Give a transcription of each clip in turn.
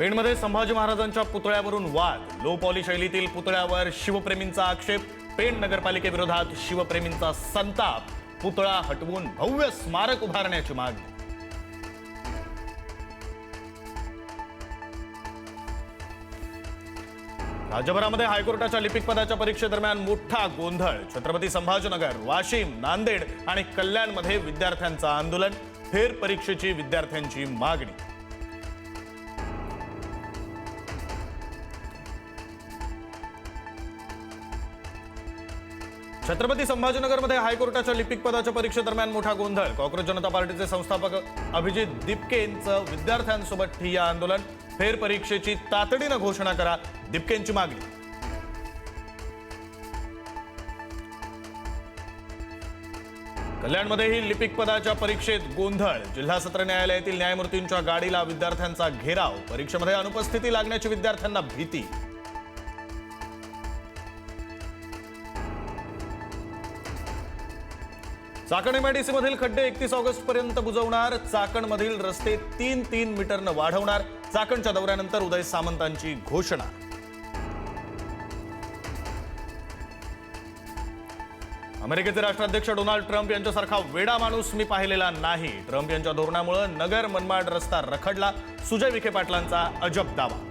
पेणमध्ये संभाजी महाराजांच्या पुतळ्यावरून वाद, low poly शैलीतील पुतळ्यावर शिवप्रेमींचा आक्षेप, पेण नगरपालिकेविरोधात शिवप्रेमींचा संताप, पुतळा हटवून भव्य स्मारक उभारण्याची मागणी. राज्यभरामध्ये हायकोर्टाच्या लिपिक पदाच्या परीक्षेदरम्यान मोठा गोंधळ. छत्रपती संभाजीनगर, वाशिम, नांदेड आणि कल्याणमध्ये विद्यार्थ्यांचं आंदोलन, फेर परीक्षेची विद्यार्थ्यांची मागणी. छत्रपती संभाजीनगरमध्ये हायकोर्टाच्या लिपिक पदाच्या परीक्षेदरम्यान मोठा गोंधळ. काँग्रेस जनता पार्टीचे संस्थापक अभिजित दिपकेंचं विद्यार्थ्यांसोबत ठिय्या आंदोलन, फेर परीक्षेची तातडीनं घोषणा करा, दिपकेंची मागणी. कल्याणमध्येही लिपिक पदाच्या परीक्षेत गोंधळ. जिल्हा सत्र न्यायालयातील न्यायमूर्तींच्या गाडीला विद्यार्थ्यांचा घेराव, परीक्षेमध्ये अनुपस्थिती लागण्याची विद्यार्थ्यांना भीती. चाकण एमआयडीसी मधील खड्डे 31 ऑगस्ट पर्यंत बुजवणार. चाकणमधील रस्ते 3-3 मीटरनं वाढवणार. चाकणच्या दौऱ्यानंतर उदय सामंतांची घोषणा. अमेरिकेचे राष्ट्राध्यक्ष डोनाल्ड ट्रम्प यांच्यासारखा वेडा माणूस मी पाहिलेला नाही. ट्रम्प यांच्या धोरणामुळे नगर मनमाड रस्ता रखडला, सुजय विखे पाटलांचा अजब दावा.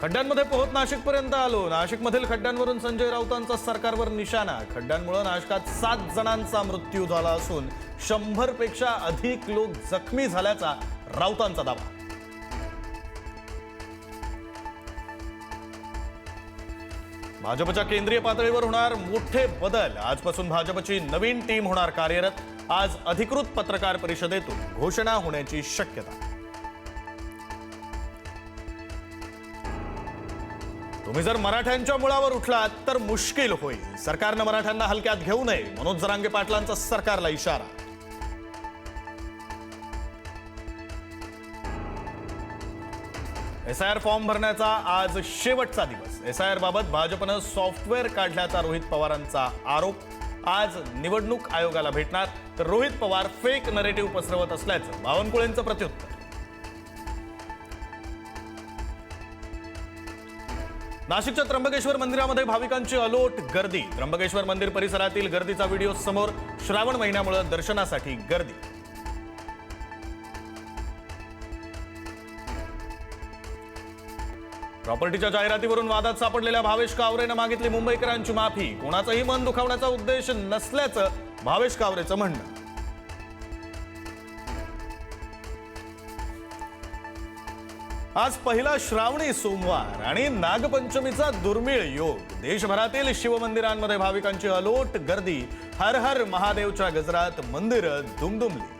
खड्ड्यांमध्ये पोहोच नाशिकपर्यंत आलो. नाशिकमधील खड्ड्यांवरून संजय राऊतांचा सरकारवर निशाणा. खड्ड्यांमुळे नाशिकात 7 जणांचा मृत्यू झाला असून 100 पेक्षा अधिक लोक जखमी झाल्याचा राऊतांचा दावा. भाजपच्या केंद्रीय पातळीवर होणार मोठे बदल. आजपासून भाजपची नवीन टीम होणार कार्यरत. आज अधिकृत पत्रकार परिषदेतून घोषणा होण्याची शक्यता. तुम्ही जर मराठ्यांच्या मुळावर उठलात तर मुश्किल होईल. सरकारनं मराठ्यांना हलक्यात घेऊ नये, मनोज जरांगे पाटलांचा सरकारला इशारा. एसआयआर फॉर्म भरण्याचा आज शेवटचा दिवस. एसआयआर बाबत भाजपनं सॉफ्टवेअर काढल्याचा रोहित पवारांचा आरोप. आज निवडणूक आयोगाला भेटणार, तर रोहित पवार फेक नरेटिव्ह पसरवत असल्याचं बावनकुळेंचं प्रत्युत्तर. नाशिकच्या त्र्यंबकेश्वर मंदिरामध्ये भाविकांची अलोट गर्दी. त्र्यंबकेश्वर मंदिर परिसरातील गर्दीचा व्हिडिओ समोर. श्रावण महिन्यामुळे दर्शनासाठी गर्दी. प्रॉपर्टीच्या जाहिरातीवरून वादात सापडलेल्या भावेश कावरेनं मागितली मुंबईकरांची माफी. कोणाचंही मन दुखावण्याचा उद्देश नसल्याचं भावेश कावरेचं म्हणणं. आज पहिला श्रावणी सोमवार आणि नागपंचमीचा दुर्मिळ योग. देशभरातील शिवमंदिरांमध्ये भाविकांची अलोट गर्दी. हर हर महादेवच्या गजरात मंदिरं दुमदुमली.